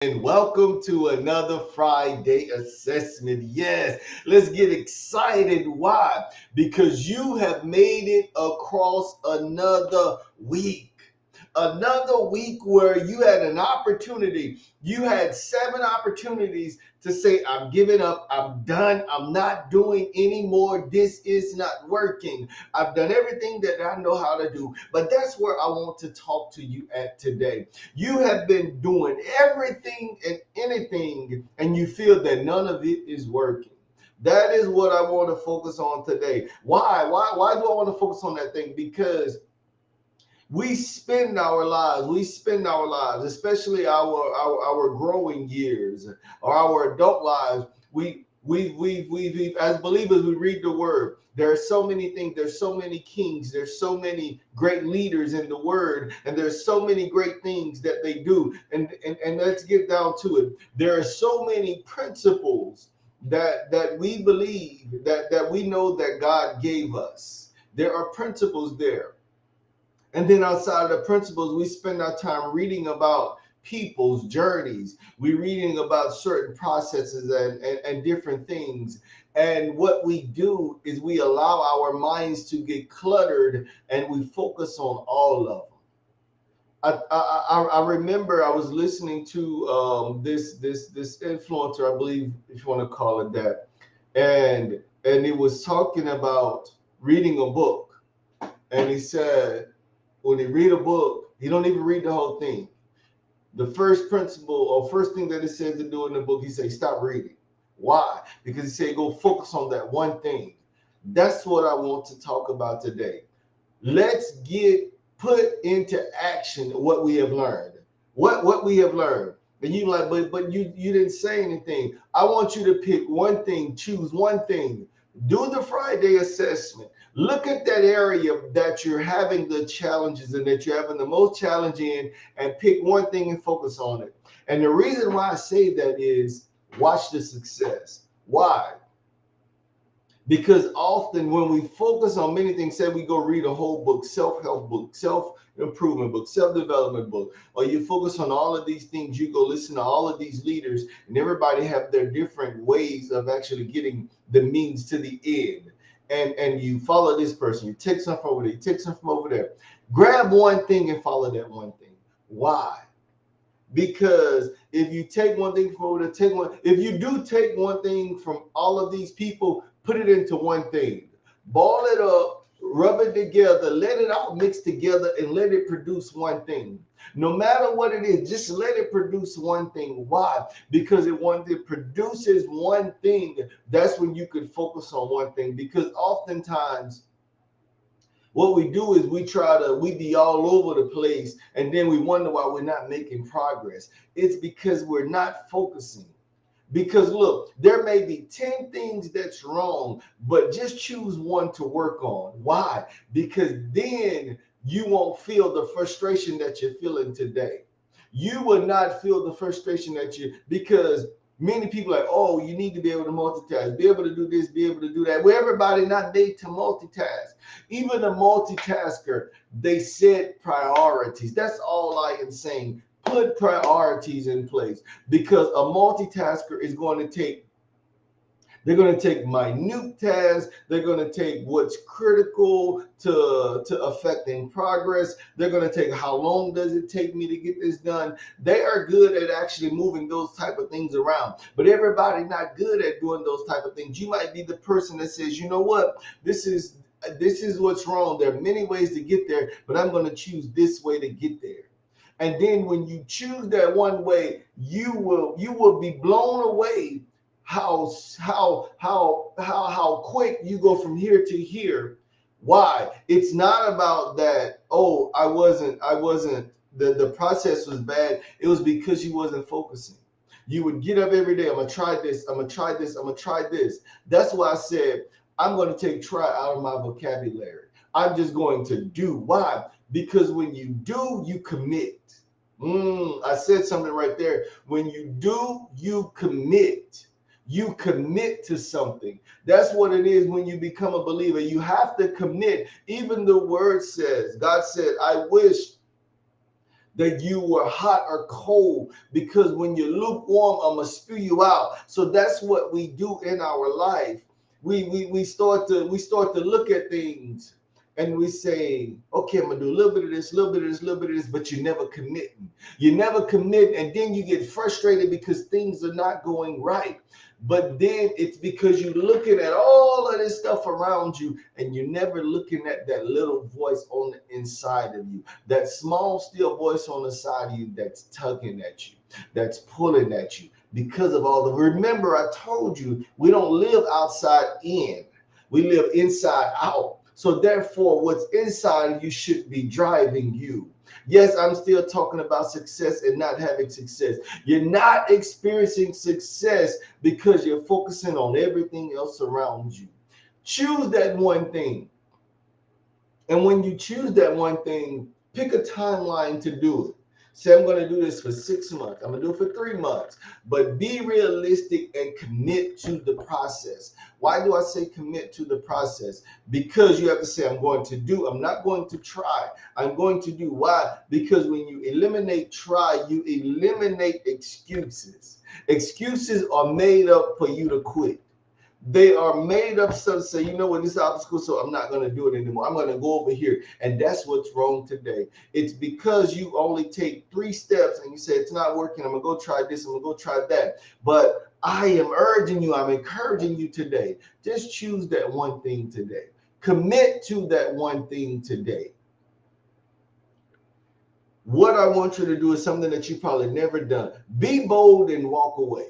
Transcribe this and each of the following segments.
And welcome to another Friday assessment. Yes, let's get excited. Why? Because you have made it across another week. Another week where you had an opportunity. You had 7 opportunities to say, I'm giving up. I'm done. I'm not doing anymore. This is not working. I've done everything that I know how to do. But that's where I want to talk to you at today. You have been doing everything and anything, and you feel that none of it is working. That is what I want to focus on today. Why? Why do I want to focus on that thing? Because we spend our lives, especially our growing years or our adult lives. We as believers, we read the word. There are so many things, there's so many kings, there's so many great leaders in the word, and there's so many great things that they do. And let's get down to it. There are so many principles that we believe that we know that God gave us. There are principles there. And then outside of the principles, we spend our time reading about people's journeys. We're reading about certain processes and different things. And what we do is we allow our minds to get cluttered and we focus on all of them. I remember I was listening to this influencer, I believe, if you want to call it that, and it was talking about reading a book, and he said when he read a book, he don't even read the whole thing. The first principle or first thing that it says to do in the book, he says stop reading. Why? Because he said go focus on that one thing. That's what I want to talk about today. Let's get put into action what we have learned. What we have learned. And you like, but you didn't say anything. I want you to pick one thing, choose one thing. Do the Friday assessment. Look at that area that you're having the challenges and that you're having the most challenge in, and pick one thing and focus on it. And the reason why I say that is watch the success. Why? Because often when we focus on many things, say we go read a whole book, self-help book, self-improvement book, self-development book, or you focus on all of these things, you go listen to all of these leaders, and everybody have their different ways of actually getting the means to the end. And you follow this person, you take some from over there, you take some from over there. Grab one thing and follow that one thing. Why? Because if you take one thing from over there, take one. If you do take one thing from all of these people, put it into one thing, ball it up, rub it together, let it all mix together, and let it produce one thing. No matter what it is, just let it produce one thing. Why? Because once it produces one thing, that's when you can focus on one thing. Because oftentimes what we do is we be all over the place, and then we wonder why we're not making progress. It's because we're not focusing. Because look, there may be 10 things that's wrong, but just choose one to work on. Why? Because then you won't feel the frustration that you're feeling today. You will not feel the frustration because many people are like, oh, you need to be able to multitask, be able to do this, be able to do that. Well, everybody not made to multitask. Even a multitasker, they set priorities. That's all I am saying. Put priorities in place, because a multitasker is going to take they're going to take minute tasks. They're going to take what's critical to affecting progress. They're going to take how long does it take me to get this done. They are good at actually moving those type of things around, but everybody not good at doing those type of things. You might be the person that says, you know what, this is what's wrong. There are many ways to get there, but I'm going to choose this way to get there. And then when you choose that one way, you will be blown away how quick you go from here to here. Why? It's not about that, oh, I wasn't the process was bad. It was because you wasn't focusing. You would get up every day, I'm gonna try this, I'm gonna try this, I'm gonna try this. That's why I said I'm gonna take try out of my vocabulary. I'm just going to do. Why? Because when you do, you commit. I said something right there. When you do, you commit. You commit to something. That's what it is when you become a believer. You have to commit. Even the word says, God said, I wish that you were hot or cold, because when you're lukewarm, I'm gonna spew you out. So that's what we do in our life. We start to look at things and we say, okay, I'm gonna do a little bit of this, a little bit of this, a little bit of this, but you never commit. You never commit, and then you get frustrated because things are not going right. But then it's because you're looking at all of this stuff around you and you're never looking at that little voice on the inside of you, that small, still voice on the side of you that's tugging at you, that's pulling at you because of all the. Remember, I told you we don't live outside in, we live inside out. So therefore, what's inside of you should be driving you. Yes, I'm still talking about success and not having success. You're not experiencing success because you're focusing on everything else around you. Choose that one thing. And when you choose that one thing, pick a timeline to do it. Say, I'm going to do this for 6 months. I'm going to do it for 3 months. But be realistic and commit to the process. Why do I say commit to the process? Because you have to say, I'm going to do. I'm not going to try. I'm going to do. Why? Because when you eliminate try, you eliminate excuses. Excuses are made up for you to quit. They are made up so to say, you know what, this obstacle, so I'm not going to do it anymore. I'm going to go over here. And that's what's wrong today. It's because you only take 3 steps and you say, it's not working. I'm going to go try this. I'm going to go try that. But I am urging you, I'm encouraging you today. Just choose that one thing today. Commit to that one thing today. What I want you to do is something that you've probably never done. Be bold and walk away.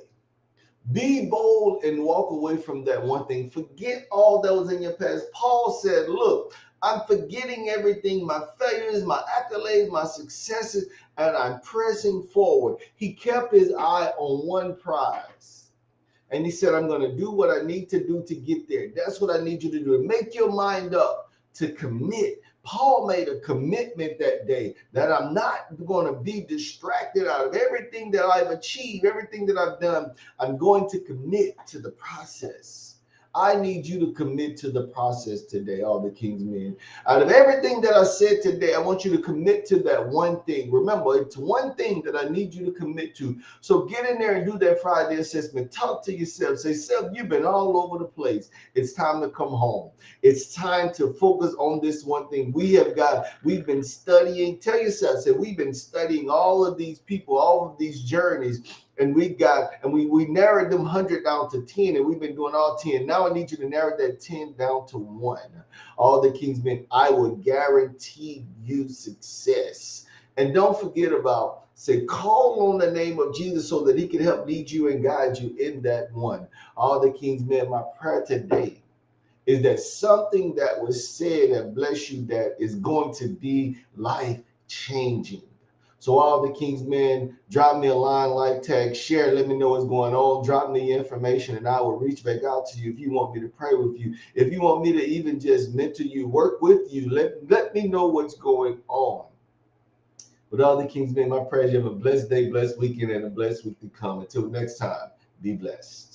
Be bold and walk away from that one thing. Forget all that was in your past. Paul said, look, I'm forgetting everything, my failures, my accolades, my successes, and I'm pressing forward. He kept his eye on one prize. And he said, I'm going to do what I need to do to get there. That's what I need you to do. Make your mind up to commit. Paul made a commitment that day that I'm not going to be distracted out of everything that I've achieved, everything that I've done. I'm going to commit to the process. I need you to commit to the process today, all the King's men. Out of everything that I said today, I want you to commit to that one thing. Remember, it's one thing that I need you to commit to. So get in there and do that Friday assessment. Talk to yourself. Say, self, you've been all over the place. It's time to come home. It's time to focus on this one thing. We've been studying. Tell yourself, say, we've been studying all of these people, all of these journeys. And we narrowed them 100 down to 10, and we've been doing all 10. Now I need you to narrow that 10 down to 1. All the King's men, I will guarantee you success. And don't forget about, say, call on the name of Jesus so that he can help lead you and guide you in that one. All the King's men, my prayer today is that something that was said that bless you, that is going to be life changing. So all the King's men, drop me a line, like, tag, share, let me know what's going on. Drop me information and I will reach back out to you if you want me to pray with you. If you want me to even just mentor you, work with you, let me know what's going on. With all the King's men, my prayer, you have a blessed day, blessed weekend, and a blessed week to come. Until next time, be blessed.